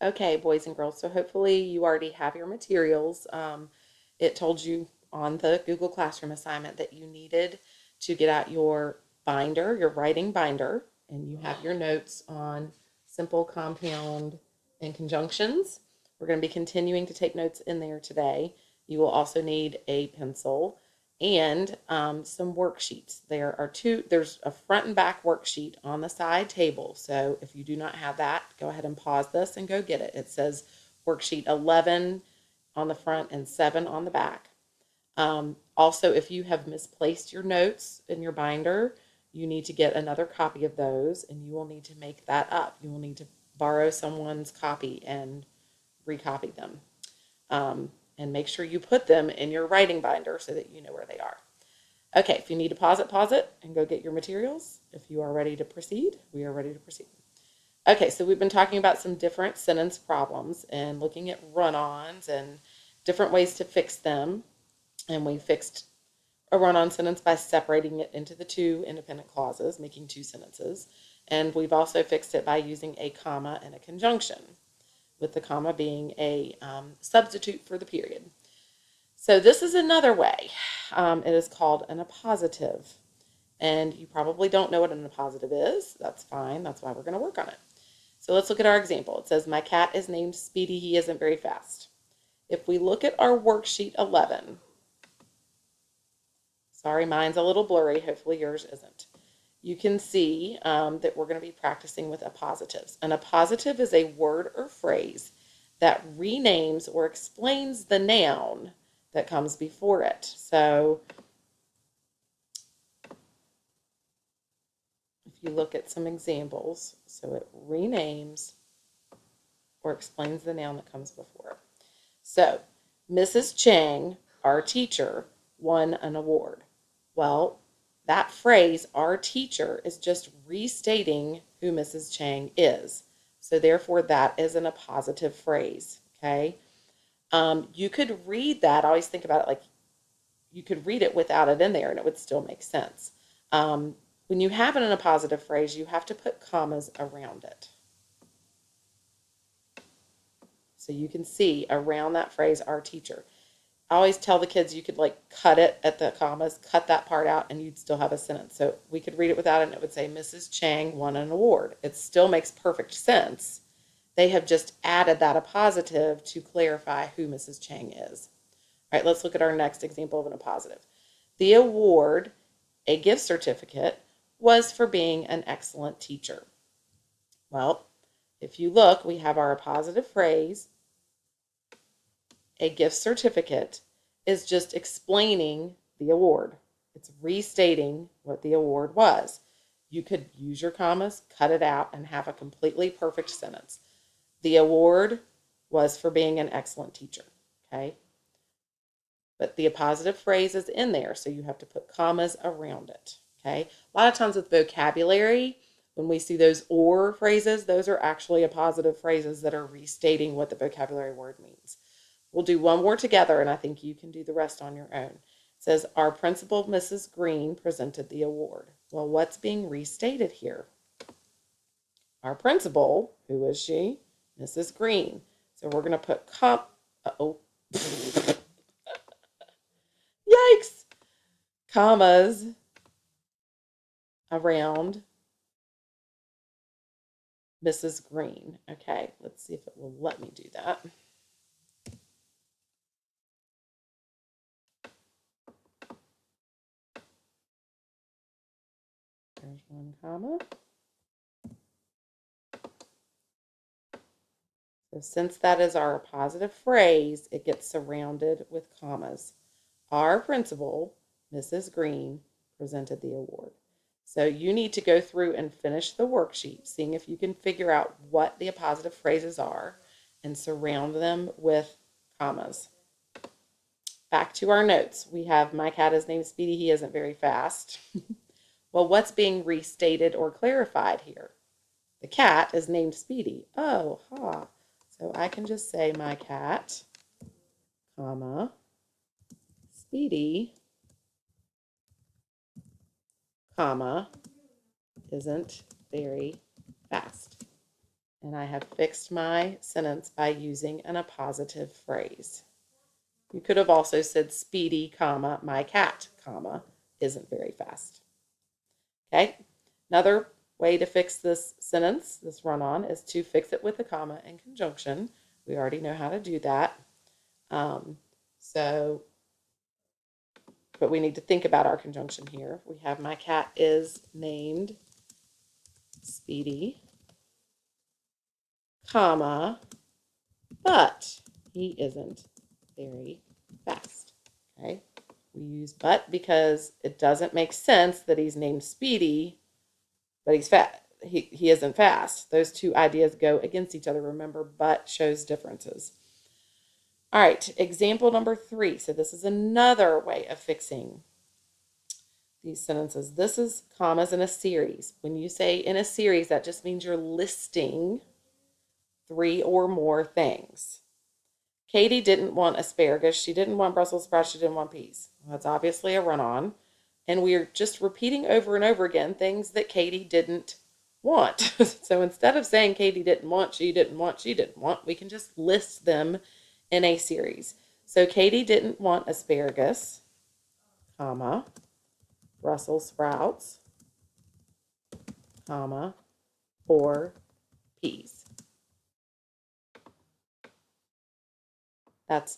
Okay, boys and girls, so hopefully you already have your materials. It told you on the Google Classroom assignment that you needed to get out your binder, your writing binder, and you have your notes on simple, compound, and conjunctions. We're going to be continuing to take notes in there today. You will also need a pencil and some worksheets. There's a front and back worksheet on the side table. So if you do not have that, go ahead and pause this and go get it. It says worksheet 11 on the front and 7 on the back. Also, if you have misplaced your notes in your binder, you need to get another copy of those and you will need to make that up. You will need to borrow someone's copy and recopy them. And make sure you put them in your writing binder so that you know where they are. Okay, if you need to pause it and go get your materials. If you are ready to proceed, we are ready to proceed. Okay, so we've been talking about some different sentence problems and looking at run-ons and different ways to fix them. And we fixed a run-on sentence by separating it into the two independent clauses, making two sentences. And we've also fixed it by using a comma and a conjunction, with the comma being a substitute for the period. So this is another way. It is called an appositive. And you probably don't know what an appositive is. That's fine. That's why we're going to work on it. So let's look at our example. It says, my cat is named Speedy. He isn't very fast. If we look at our worksheet 11, sorry, mine's a little blurry. Hopefully yours isn't. You can see that we're going to be practicing with appositives. An appositive is a word or phrase that renames or explains the noun that comes before it. So if you look at some examples, so it renames or explains the noun that comes before it. So Mrs. Chang, our teacher, won an award. Well, that phrase, our teacher, is just restating who Mrs. Chang is. So therefore, that is an appositive phrase, okay? You could read that. I always think about it like you could read it without it in there and it would still make sense. When you have it in a positive phrase, you have to put commas around it. So you can see around that phrase, our teacher. I always tell the kids you could like cut it at the commas, cut that part out, and you'd still have a sentence. So we could read it without it, and it would say, Mrs. Chang won an award. It still makes perfect sense. They have just added that appositive to clarify who Mrs. Chang is. All right, let's look at our next example of an appositive. The award, a gift certificate, was for being an excellent teacher. Well, if you look, we have our appositive phrase. A gift certificate is just explaining the award. It's restating what the award was. You could use your commas, cut it out, and have a completely perfect sentence. The award was for being an excellent teacher, okay? But the appositive phrase is in there, so you have to put commas around it, okay? A lot of times with vocabulary, when we see those or phrases, those are actually appositive phrases that are restating what the vocabulary word means. We'll do one more together, and I think you can do the rest on your own. It says, our principal, Mrs. Green, presented the award. Well, what's being restated here? Our principal, who is she? Mrs. Green. So we're going to put yikes, commas around Mrs. Green. Okay, let's see if it will let me do that. There's one comma. So since that is our positive phrase, it gets surrounded with commas. Our principal, Mrs. Green, presented the award. So you need to go through and finish the worksheet, seeing if you can figure out what the appositive phrases are and surround them with commas. Back to our notes. We have, my cat is named Speedy. He isn't very fast. Well, what's being restated or clarified here? The cat is named Speedy. Oh, ha. So I can just say my cat, comma, Speedy, comma, isn't very fast. And I have fixed my sentence by using an appositive phrase. You could have also said speedy, comma, my cat, comma, isn't very fast. Okay, another way to fix this sentence, this run-on, is to fix it with a comma and conjunction. We already know how to do that. So, but we need to think about our conjunction here. We have my cat is named Speedy, comma, but he isn't very fast. Okay, we use but because it doesn't make sense that he's named Speedy, but he's fat. He isn't fast. Those two ideas go against each other. Remember, but shows differences. All right, example number 3. So this is another way of fixing these sentences. This is commas in a series. When you say in a series, that just means you're listing 3 or more things. Katie didn't want asparagus. She didn't want Brussels sprouts. She didn't want peas. Well, that's obviously a run-on. And we're just repeating over and over again things that Katie didn't want. So instead of saying Katie didn't want, she didn't want, she didn't want, we can just list them in a series. So Katie didn't want asparagus, comma, Brussels sprouts, comma, or peas. That's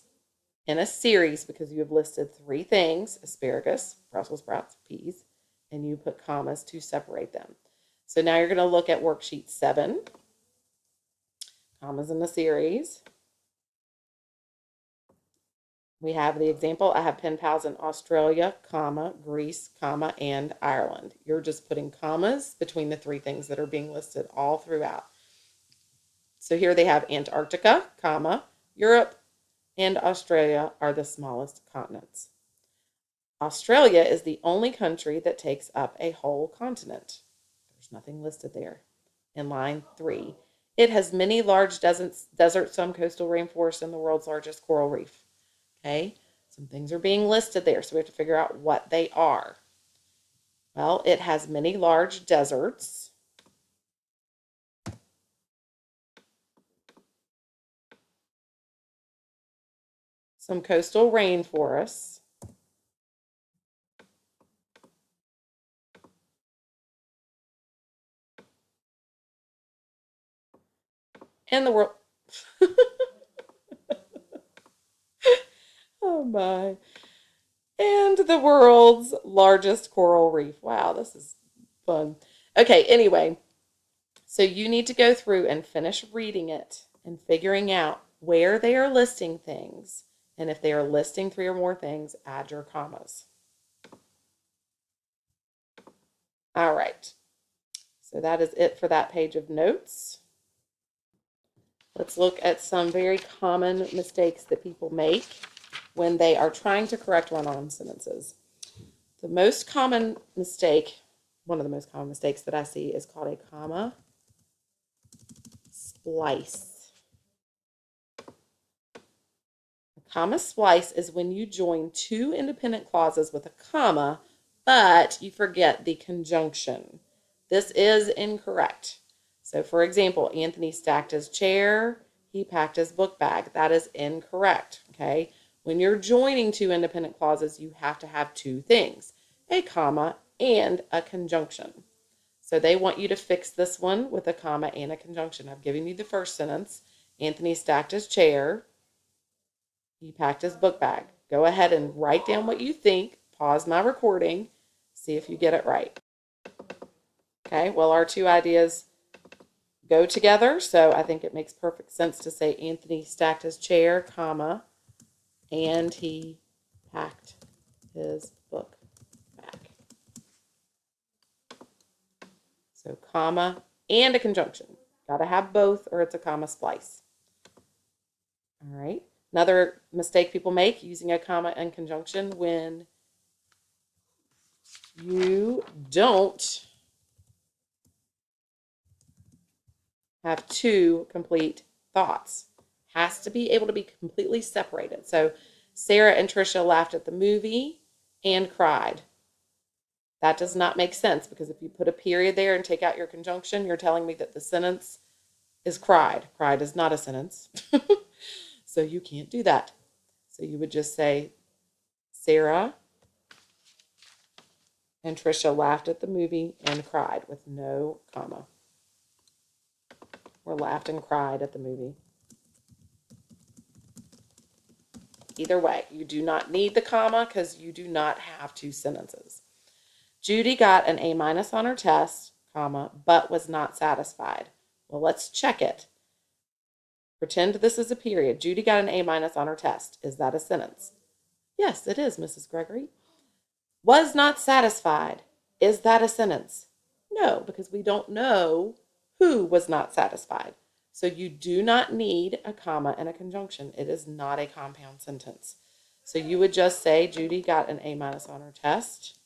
in a series because you have listed 3 things, asparagus, Brussels sprouts, peas, and you put commas to separate them. So now you're going to look at worksheet 7, commas in the series. We have the example, I have pen pals in Australia, comma, Greece, comma, and Ireland. You're just putting commas between the 3 things that are being listed all throughout. So here they have Antarctica, comma, Europe, and Australia are the smallest continents. Australia is the only country that takes up a whole continent. There's nothing listed there. In line 3, it has many large deserts, some coastal rainforests, and the world's largest coral reef. Okay, some things are being listed there, so we have to figure out what they are. Well, it has many large deserts. Some coastal rainforests. And the world. Oh my. And the world's largest coral reef. Wow, this is fun. Okay, anyway, so you need to go through and finish reading it and figuring out where they are listing things. And if they are listing 3 or more things, add your commas. All right. So that is it for that page of notes. Let's look at some very common mistakes that people make when they are trying to correct run-on sentences. The most common mistake, one of the most common mistakes that I see is called a comma splice. A comma splice is when you join 2 independent clauses with a comma, but you forget the conjunction. This is incorrect. So, for example, Anthony stacked his chair, he packed his book bag. That is incorrect, okay? When you're joining 2 independent clauses, you have to have 2 things, a comma and a conjunction. So they want you to fix this one with a comma and a conjunction. I've given you the first sentence. Anthony stacked his chair, he packed his book bag. Go ahead and write down what you think, pause my recording, see if you get it right. Okay, well, our 2 ideas go together, so I think it makes perfect sense to say Anthony stacked his chair, comma, and he packed his book bag. So comma and a conjunction. Got to have both or it's a comma splice. All right. Another mistake people make using a comma and conjunction when you don't have 2 complete thoughts. Has to be able to be completely separated. So Sarah and Trisha laughed at the movie and cried. That does not make sense because if you put a period there and take out your conjunction, you're telling me that the sentence is cried. Cried is not a sentence. So you can't do that. So you would just say, Sarah and Trisha laughed at the movie and cried with no comma. Or laughed and cried at the movie. Either way, you do not need the comma because you do not have two sentences. Judy got an A minus on her test, comma, but was not satisfied. Well, let's check it. Pretend this is a period. Judy got an A minus on her test. Is that a sentence? Yes, it is, Mrs. Gregory. Was not satisfied. Is that a sentence? No, because we don't know who was not satisfied. So you do not need a comma and a conjunction. It is not a compound sentence. So you would just say Judy got an A minus on her test,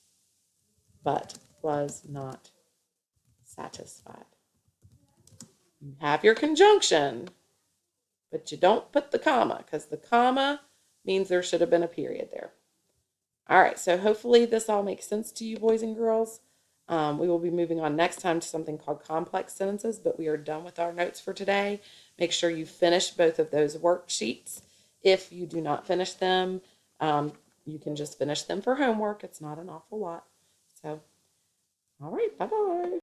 but was not satisfied. You have your conjunction, but you don't put the comma because the comma means there should have been a period there. All right, so hopefully this all makes sense to you, boys and girls. We will be moving on next time to something called complex sentences, but we are done with our notes for today. Make sure you finish both of those worksheets. If you do not finish them, you can just finish them for homework. It's not an awful lot. So, all right, bye-bye.